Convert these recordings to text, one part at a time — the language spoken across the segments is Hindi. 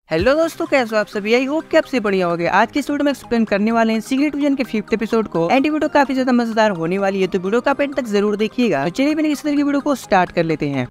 हेलो दोस्तों, कैसे हो आप सभी। आई होप कि आपसे बढ़िया हो गया। आज की वीडियो में एक्सप्लेन करने वाले हैं सीक्रेट विजन के 5th एपिसोड को। एंड वीडियो काफी ज्यादा मजेदार होने वाली है, तो वीडियो का एंड तक जरूर देखिएगा। तो चलिए बिना किसी तरह की वीडियो को स्टार्ट कर लेते हैं।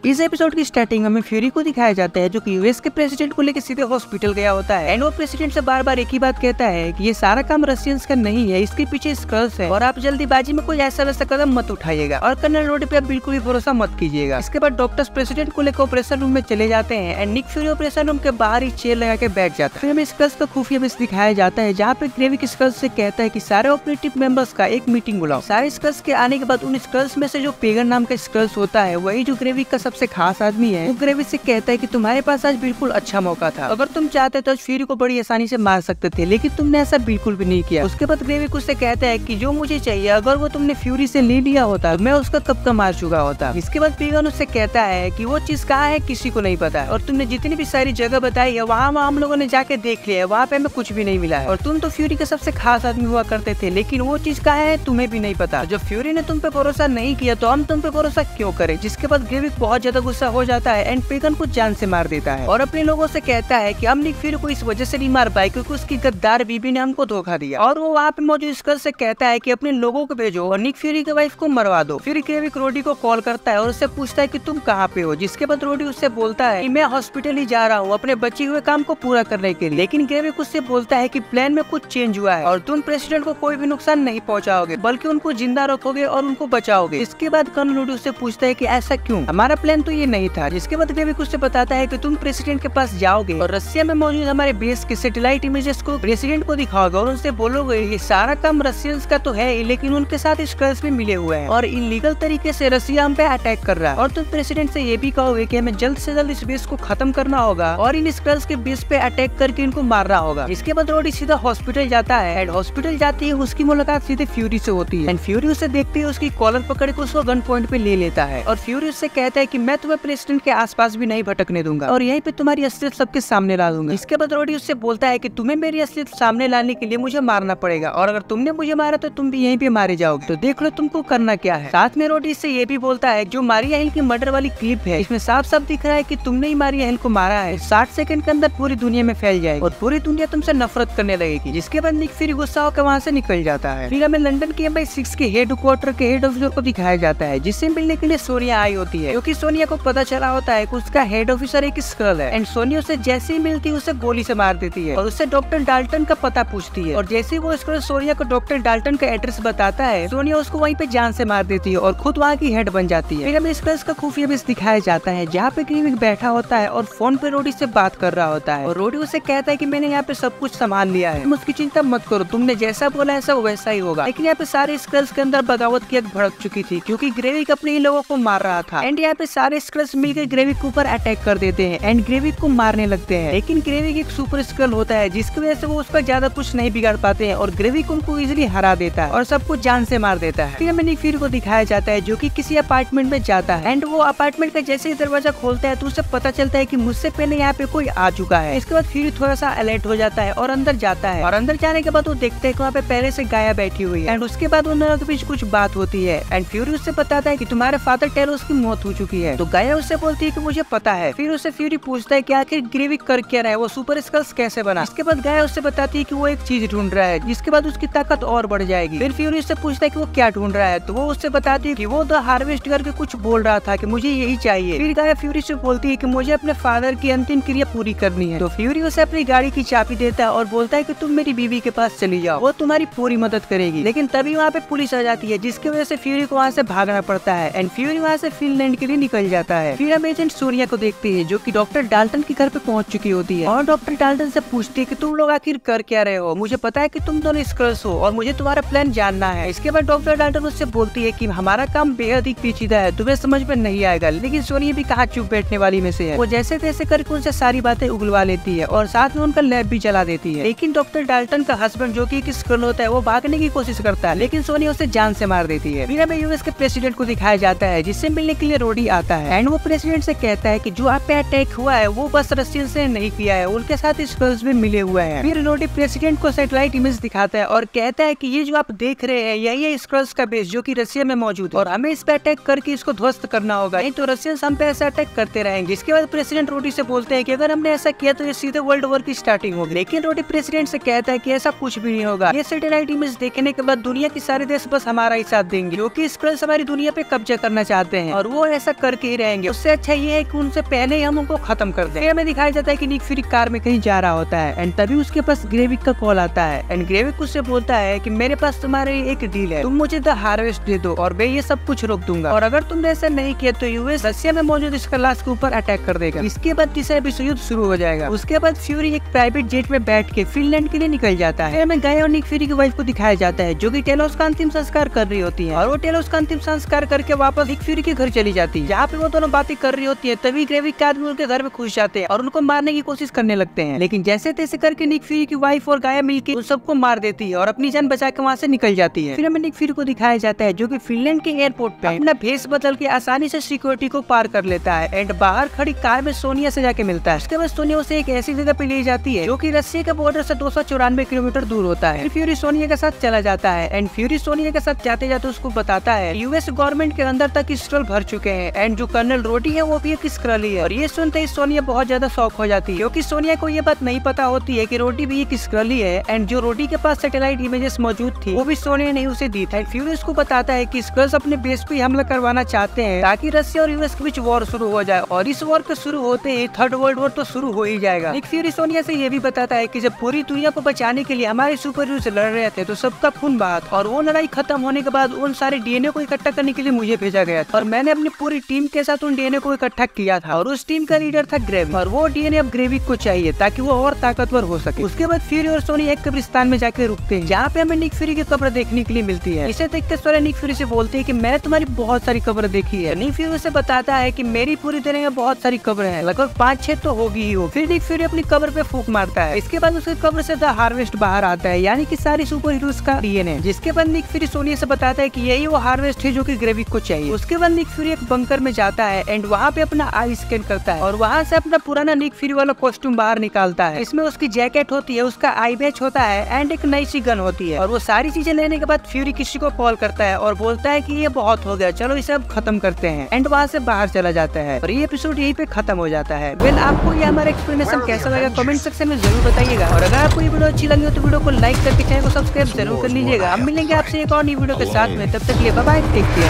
इस एपिसोड की स्टार्टिंग में फ्यूरी को दिखाया जाता है, जो कि यूएस के प्रेसिडेंट को लेकर सीधे हॉस्पिटल गया होता है। एंड वो प्रेसिडेंट से बार बार एक ही बात कहता है कि ये सारा काम रशियंस का नहीं है, इसके पीछे स्कल्स है और आप जल्दीबाजी में कोई ऐसा वैसा कदम मत उठाइएगा और कर्नल रोड पे आप बिल्कुल भी भरोसा मत कीजिएगा। इसके बाद डॉक्टर्स प्रेसिडेंट को लेकर ऑपरेशन रूम में चले जाते हैं and Nick Fury operation room के बाहर ही चेयर लगा के बैठ जाता है। फिर हमें स्कल्स का खुफिया बेस दिखाया जाता है, जहाँ पे ग्रेविक स्कल्स से कहता है कि सारे ऑपरेटिव मेंबर्स का एक मीटिंग बुलाओ। सारे स्कल्स के आने के बाद उन स्कल्स में से जो पेगन नाम का स्कल्स होता है, वही जो ग्रेविक का सबसे खास आदमी वो ग्रेविक से कहता है कि तुम्हारे पास आज बिल्कुल अच्छा मौका था, अगर तुम चाहते तो फ्यूरी को बड़ी आसानी से मार सकते थे, लेकिन तुमने ऐसा बिल्कुल भी नहीं किया। उसके बाद ग्रेविक उससे कहता है कि जो मुझे चाहिए अगर वो तुमने फ्यूरी से ले लिया होता मैं उसका कब का मार चुका होता। इसके बाद पेगन उससे कहता है कि वो चीज कहाँ है किसी को नहीं पता, और तुमने जितनी भी सारी जगह बताई है वहाँ हम लोगों ने जाके देख लिया है, वहाँ पे हमें कुछ भी नहीं मिला है, और तुम तो फ्यूरी के सबसे खास आदमी हुआ करते थे, लेकिन वो चीज कहाँ है तुम्हें भी नहीं पता। जब फ्यूरी ने तुम पे भरोसा नहीं किया तो हम तुम पे भरोसा क्यों करें। जिसके बाद ग्रेविक बहुत ज्यादा गुस्सा हो जाता है एंड पेगन को जान से मार देता है और अपने लोगों से कहता है कि हम निक फ्यूरी को इस वजह से नहीं मार पाए क्योंकि उसकी गद्दार बीबी ने हमको धोखा दिया, और वो वहाँ पे मौजूद स्कल्स से कहता है कि अपने लोगों को भेजो और निक फ्यूरी के वाइफ को मरवा दो। फिर ग्रेविक रोडी को कॉल करता है और उससे पूछता है कि तुम कहाँ पे हो। जिसके बाद रोडी उससे बोलता है कि मैं हॉस्पिटल ही जा रहा हूँ अपने बचे हुए काम को पूरा करने के लिए, लेकिन ग्रेविक उससे बोलता है कि प्लान में कुछ चेंज हुआ है और तुम प्रेसिडेंट को कोई भी नुकसान नहीं पहुँचाओगे बल्कि उनको जिंदा रखोगे और उनको बचाओगे। इसके बाद कर्नल रोडी उससे पूछता है कि ऐसा क्यों, हमारा प्लान तो ये नहीं था। जिसके बाद ग्रेविक उससे बताता है कि तुम प्रेसिडेंट के पास जाओगे और रशिया में मौजूद हमारे बेस के सैटेलाइट इमेजेस को प्रेसिडेंट को दिखाओगे और उनसे बोलोगे ये सारा काम रशियंस का तो है ही, लेकिन उनके साथ स्कल्स भी मिले हुए हैं और इलीगल तरीके से रशिया हम पे अटैक कर रहा है, और तुम प्रेसिडेंट से ये भी कहोगे कि हमें जल्द से जल्द इस बेस को खत्म करना होगा और इन स्कल्स के बेस पे अटैक करके इनको मारना होगा। इसके बाद रोडी सीधा हॉस्पिटल जाता है एंड हॉस्पिटल जाती है उसकी मुलाकात सीधे फ्यूरी से होती है एंड फ्यूरी उसे देखते ही उसकी कॉलर पकड़ के उसको गन पॉइंट पे ले लेता है और फ्यूरी उससे कहता है कि मैं तुम्हें प्रेसिडेंट के आसपास भी नहीं भटकने दूंगा और यहीं पे तुम्हारी असलियत सबके सामने ला दूंगा। इसके बाद रोडी उससे बोलता है कि तुम्हें मेरी असलियत सामने लाने के लिए मुझे मारना पड़ेगा और अगर तुमने मुझे मारा तो तुम भी यहीं पे मारे जाओगे, तो देख लो तुमको करना क्या है। साथ में रोडी इससे ये भी बोलता है जो मारिया हिल की मर्डर वाली क्लिप है इसमें साफ साफ दिख रहा है कि तुमने ही मारिया हिल को मारा है, 60 सेकंड के अंदर पूरी दुनिया में फैल जाएगी और पूरी दुनिया तुमसे नफरत करने लगेगी। जिसके बाद निक फ्यूरी गुस्सा होकर वहाँ से निकल जाता है। फिर हमें लंदन के MI6 के हेड क्वार्टर के हेड ऑफिसर को दिखाया जाता है, जिससे मिलने के लिए सोनिया आई होती है, क्योंकि सोनिया को पता चला होता है कि उसका हेड ऑफिसर एक स्कल है एंड सोनिया उसे जैसे ही मिलती है उसे गोली से मार देती है और उससे डॉक्टर डाल्टन का पता पूछती है, और जैसे ही वो स्कल सोनिया को डॉक्टर डाल्टन का एड्रेस बताता है सोनिया उसको वहीं पे जान से मार देती है और खुद वहाँ की हेड बन जाती है। फिर हमें स्कल्स का खुफिया बेस दिखाया जाता है, जहाँ पे ग्रेविक बैठा होता है और फोन पे रोडी से बात कर रहा होता है और रोडी उसे कहता है कि मैंने यहाँ पे सब कुछ संभाल लिया है, तुम उसकी चिंता मत करो, तुमने जैसा बोला है सब वैसा ही होगा। लेकिन यहाँ पे सारे स्कल्स के अंदर बगावत की आग भड़क चुकी थी क्योंकि ग्रेविक अपने ही लोगों को मार रहा था एंड यहाँ पे सारे स्कल्स मिलकर ग्रेविक के ऊपर अटैक कर देते हैं एंड ग्रेविक को मारने लगते हैं। लेकिन ग्रेविक एक सुपर स्कल होता है जिसकी वजह से वो उस पर ज्यादा कुछ नहीं बिगाड़ पाते हैं और ग्रेविक उनको इजीली हरा देता है और सब कुछ जान से मार देता है। फिर हमें निक फ्यूरी को दिखाया जाता है जो कि किसी अपार्टमेंट में जाता है एंड वो अपार्टमेंट का जैसे ही दरवाजा खोलता है तो उसे पता चलता है कि मुझसे पहले यहाँ पे कोई आ चुका है। इसके बाद फ्यूरी थोड़ा सा अलर्ट हो जाता है और अंदर जाता है और अंदर जाने के बाद वो देखते हैं कि वहाँ पे पहले से गाया बैठी हुई है एंड उसके बाद उन दोनों के बीच कुछ बात होती है एंड फ्यूरी उससे बताता है कि तुम्हारे फादर टेरोस की मौत हो चुकी है। तो गाया उससे बोलती है कि मुझे पता है। फिर उससे फ्यूरी पूछता है कि आखिर ग्रेविक कर क्या रहा है, वो सुपर स्कल्स कैसे बना। इसके बाद गाया उससे बताती है कि वो एक चीज ढूंढ रहा है जिसके बाद उसकी ताकत और बढ़ जाएगी। फिर फ्यूरी उससे पूछता है कि वो क्या ढूंढ रहा है, तो वो उससे बताती है कि वो द हार्वेस्ट करके कुछ बोल रहा था कि मुझे यही चाहिए। फिर गाया फ्यूरी से बोलती है कि मुझे अपने फादर की अंतिम क्रिया पूरी करनी है। तो फ्यूरी उसे अपनी गाड़ी की चाबी देता है और बोलता है कि तुम मेरी बीवी के पास चली जाओ, वो तुम्हारी पूरी मदद करेगी। लेकिन तभी वहाँ पे पुलिस आ जाती है जिसकी वजह से फ्यूरी को वहाँ से भागना पड़ता है एंड फ्यूरी वहाँ से फिनलैंड के लिए निकल जाता है। फिर हम एजेंट सोनिया को देखते हैं जो कि डॉक्टर डाल्टन के घर पे पहुंच चुकी होती है और डॉक्टर डाल्टन से पूछती है कि तुम लोग आखिर कर क्या रहे हो, मुझे पता है कि तुम दोनों स्कल्स हो और मुझे तुम्हारा प्लान जानना है। इसके बाद डॉक्टर डाल्टन उससे बोलती है कि हमारा काम बेहद ही पेचीदा है, तुम्हें समझ में नहीं आएगा। लेकिन सोनिया भी कहाँ चुप बैठने वाली में से है, वो जैसे तैसे करके उनसे सारी बातें उगलवा लेती है और साथ में उनका लैब भी चला देती है। लेकिन डॉक्टर डाल्टन का हस्बैंड जो कि एक स्कल होता है वो भागने की कोशिश करता है, लेकिन सोनिया उसे जान से मार देती है। फिर हमें यूएस के प्रेसिडेंट को दिखाया जाता है जिससे मिलने के लिए रोडी आता है एंड वो प्रेसिडेंट से कहता है कि जो आप पे अटैक हुआ है वो बस रशियन से नहीं किया है, उनके साथ स्क्रल्स भी मिले हुए हैं। फिर रोडी प्रेसिडेंट को सैटेलाइट इमेज दिखाता है और कहता है कि ये जो आप देख रहे हैं यही है स्क्रल्स का बेस जो कि रशिया में मौजूद है और हमें इस पे अटैक करके इसको ध्वस्त करना होगा, नहीं तो रशियंस हम पे ऐसा अटैक करते रहेंगे। इसके बाद प्रेसिडेंट रोडी से बोलते हैं कि अगर हमने ऐसा किया तो ये सीधे वर्ल्ड वॉर की स्टार्टिंग होगी, लेकिन रोडी प्रेसिडेंट से कहता है कि ऐसा कुछ भी नहीं होगा। ये सैटेलाइट इमेज देखने के बाद दुनिया के सारे देश बस हमारा ही साथ देंगे क्योंकि स्क्रल्स हमारी दुनिया पे कब्जा करना चाहते हैं और वो ऐसा करके ही रहेंगे। उससे अच्छा ये है कि उनसे पहले ही हम उनको खत्म कर दें। हमें दिखाया जाता है कि निक फ्यूरी कार में कहीं जा रहा होता है एंड तभी उसके पास ग्रेविक का कॉल आता है एंड ग्रेविक उससे बोलता है कि मेरे पास तुम्हारे लिए एक डील है, तुम मुझे द हार्वेस्ट दे दो और मैं ये सब कुछ रोक दूंगा और अगर तुमने ऐसा नहीं किया तो यूएस रशिया में मौजूद स्क्रल्स के ऊपर अटैक कर देगा। इसके बाद तीसरा विश्व युद्ध शुरू हो जाएगा। उसके बाद फ्यूरी एक प्राइवेट जेट में बैठ के फिनलैंड के लिए निकल जाता है। हमें गाय और निक फ्यूरी की वाइफ को दिखाया जाता है जो कि टेलोस का अंतिम संस्कार कर रही होती है और वो टेलोस का अंतिम संस्कार करके वापस निक फ्यूरी के घर चली जाती है जहाँ पे वो दोनों बातें कर रही होती है। तभी ग्रेविक के आदमी उनके घर में घुस जाते हैं और उनको मारने की कोशिश करने लगते हैं, लेकिन जैसे तैसे करके निक फ्यूरी की वाइफ और गाय मिलकर उन सबको मार देती है और अपनी जान बचा के वहाँ से निकल जाती है। फिर हमें निक फ्यूरी को दिखाया जाता है जो कि फिनलैंड के एयरपोर्ट पे अपना भेष बदल के आसानी से सिक्योरिटी को पार कर लेता है एंड बाहर खड़ी कार में सोनिया से जाके मिलता है। उसके बाद सोनिया उसे एक ऐसी जगह पे ले जाती है जो कि रशिया के बॉर्डर से 294 किलोमीटर दूर होता है। फ्यूरी सोनिया के साथ चला जाता है एंड फ्यूरी सोनिया के साथ जाते जाते उसको बताता है यूएस गवर्नमेंट के अंदर तक स्क्रल भर चुके हैं एंड जो कर्नल रोडी है वो भी एक स्क्रल ही है। और ये सुनते ही सोनिया बहुत ज्यादा शॉक हो जाती है क्योंकि सोनिया को ये बात नहीं पता होती है कि रोडी भी एक स्क्रल ही है एंड जो रोडी के पास सैटेलाइट इमेजेस मौजूद थी वो भी सोनिया ने उसे दी थी। फ्यूरी उसको बताता है कि स्क्रल्स अपने बेस पे हमला करवाना चाहते हैं ताकि रशिया और यूएस के बीच वॉर शुरू हो जाए और इस वॉर के शुरू होते ही थर्ड वर्ल्ड वॉर तो शुरू हो ही जाएगा। निक फ्यूरी सोनिया से ये भी बताता है कि जब पूरी दुनिया को बचाने के लिए हमारे सुपर हीरो लड़ रहे थे तो सबका खून बहा था और वो लड़ाई खत्म होने के बाद उन सारे डीएनए को इकट्ठा करने के लिए मुझे भेजा गया था और मैंने अपनी पूरी टीम के साथ उन डीएनए को इकट्ठा किया था और उस टीम का लीडर था ग्रेविक और वो डीएनए अब ग्रेविक को चाहिए ताकि वो और ताकतवर हो सके। उसके बाद फ्यूरी और सोनी एक कब्रिस्तान में जाके रुकते हैं जहाँ पे हमें निक फ्यूरी की कब्र देखने के लिए मिलती है। इसे देखते सोनिया निक फ्यूरी से बोलते हैं कि मैंने तुम्हारी बहुत सारी कब्र देखी है। निक फ्यूरी से बताता है कि मेरी पूरी दुनिया में बहुत सारी कब्र है, लगभग 5-6 तो होगी ही हो। फिर निक फ्यूरी अपनी कब्र पे फूंक मारता है। इसके बाद उसकी कब्र से द हार्वेस्ट बाहर आता है यानी कि सारी सुपर हीरोज का डीएनए, जिसके बाद निक फ्यूरी सोनिया से बताता है कि यही वो हार्वेस्ट है जो कि ग्रेविक को चाहिए। उसके बाद निक फ्यूरी एक बंकर में जाता है एंड वहाँ पे अपना आई स्कैन करता है और वहाँ से अपना पुराना निक फ्यूरी वाला कॉस्ट्यूम बाहर निकालता है। इसमें उसकी जैकेट होती है, उसका आई बैच होता है एंड एक नई सी गन होती है और वो सारी चीजें लेने के बाद फ्यूरी किसी को कॉल करता है और बोलता है कि ये बहुत हो गया, चलो इसे अब खत्म करते हैं एंड वहाँ से बाहर चला जाता है और ये एपिसोड यहीं पे खत्म हो जाता है। वेल, आपको ये हमारा एक्सप्लेनेशन कैसा लगा कमेंट सेक्शन में जरूर बताइएगा और अगर आपको ये वीडियो अच्छी लगी हो तो वीडियो को लाइक करके चैनल को सब्सक्राइब जरूर कर लीजिएगा। हम मिलेंगे आपसे एक और नई वीडियो के साथ में, तब तक के लिए बाय बाय, टेक केयर।